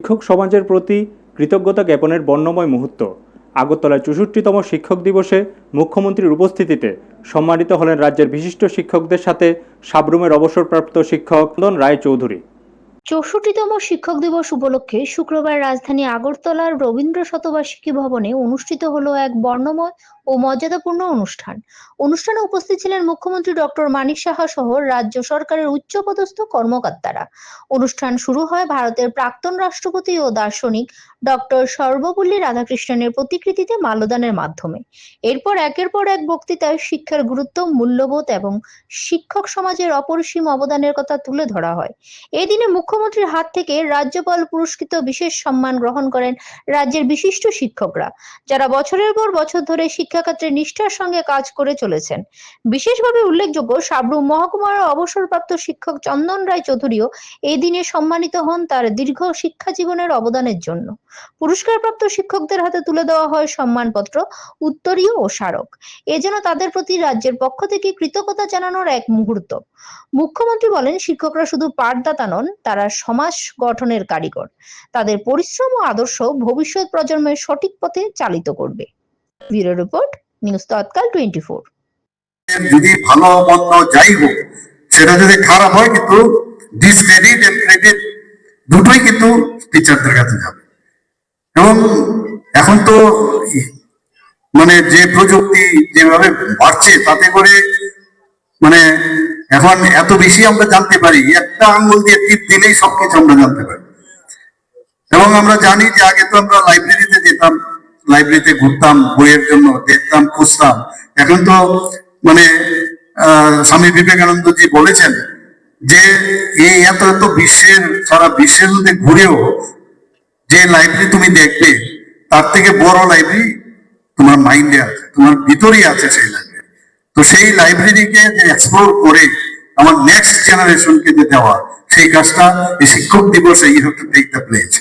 শিক্ষক সমাজের প্রতি কৃতজ্ঞতা জ্ঞাপনের বর্ণময় মুহূর্ত। আগরতলায় ৬৪তম শিক্ষক দিবসে মুখ্যমন্ত্রীর উপস্থিতিতে সম্মানিত হলেন রাজ্যের বিশিষ্ট শিক্ষকদের সাথে সাবরুমের অবসরপ্রাপ্ত শিক্ষক চন্দন রায়চৌধুরী। ৬৪তম শিক্ষক দিবস উপলক্ষে শুক্রবার রাজধানী আগরতলার রবীন্দ্র শতবার্ষিকী ভবনে অনুষ্ঠিত হলো এক বর্ণময় ও মর্যাদাপূর্ণ অনুষ্ঠানে উপস্থিত ছিলেন মুখ্যমন্ত্রী ডক্টর মানিক সাহা সহ রাজ্য সরকারের উচ্চপদস্থ কর্মকর্তারা। অনুষ্ঠান শুরু হয় ভারতের প্রাক্তন রাষ্ট্রপতি ও দার্শনিক ডক্টর সর্বপল্লী রাধাকৃষ্ণনের প্রতিকৃতিতে মাল্যদানের মাধ্যমে। এরপর একের পর এক বক্তৃতায় শিক্ষার গুরুত্ব, মূল্যবোধ এবং শিক্ষক সমাজের অপরিসীম অবদানের কথা তুলে ধরা হয়। এই দিনে মুখ্যমন্ত্রীর হাত থেকে রাজ্যপাল পুরস্কৃত বিশেষ সম্মান গ্রহণ করেন রাজ্যের বিশিষ্ট শিক্ষকরা, যারা বছরের পর বছর ধরে শিক্ষাক্ষেত্রে নিষ্ঠার সঙ্গে কাজ করে চলেছেন। বিশেষভাবে উল্লেখযোগ্য, সাবরুম মহকুমার অবসরপ্রাপ্ত শিক্ষক চন্দন রায়চৌধুরীও এই দিনে সম্মানিত হন তার দীর্ঘ শিক্ষা জীবনের অবদানের জন্য। পুরস্কারপ্রাপ্ত শিক্ষকদের হাতে তুলে দেওয়া হয় সম্মানপত্র, উত্তরীয় ও স্মারক। এ যেন তাদের প্রতি রাজ্যের পক্ষ থেকে কৃতজ্ঞতা জানানোর এক মুহূর্ত। মুখ্যমন্ত্রী বলেন, শিক্ষকরা শুধু পাঠদাতা নন, তারা সমাজ গঠনের কারিগর। তাদের পরিশ্রম ও আদর্শ ভবিষ্যৎ প্রজন্মের সঠিক পথে চালিত করবে। ব্যুরো রিপোর্ট, নিউজ তৎকাল 24। যদি ভালো মন্দ যাই হোক, সেটা যদি খারাপ হয়, কিন্তু ডিসক্রেডিট এন্ড ক্রেডিট দুটোই কিন্তু টিচারদের কাছে যাবে। এবং এখন তো মানে যে প্রযুক্তি যেভাবে বাড়ছে, তাতে করে মানে এখন এত বেশি আমরা জানতে পারি, একটা আঙ্গুল দিয়ে টিপ দিলেই সবকিছু আমরা জানতে পারি। এবং আমরা জানি যে আগে তো আমরা লাইব্রেরিতে যেতাম, লাইব্রেরিতে ঘুরতাম, বইয়ের জন্য দেখতাম, খুঁজতাম। এখন তো মানে স্বামী বিবেকানন্দজি বলেছেন যে এই এত এত বিশ্বের, সারা বিশ্বের মধ্যে ঘুরেও যে লাইব্রেরি তুমি দেখবে, তার থেকে বড় লাইব্রেরি তোমার মাইন্ডে আছে, তোমার ভিতরেই আছে সেই লাইব্রেরি। তো সেই লাইব্রেরিকে যে এক্সপ্লোর করে আমার নেক্সট জেনারেশনকে যে দেওয়া, সেই কাজটা এই শিক্ষক দিবসে you have to take the place.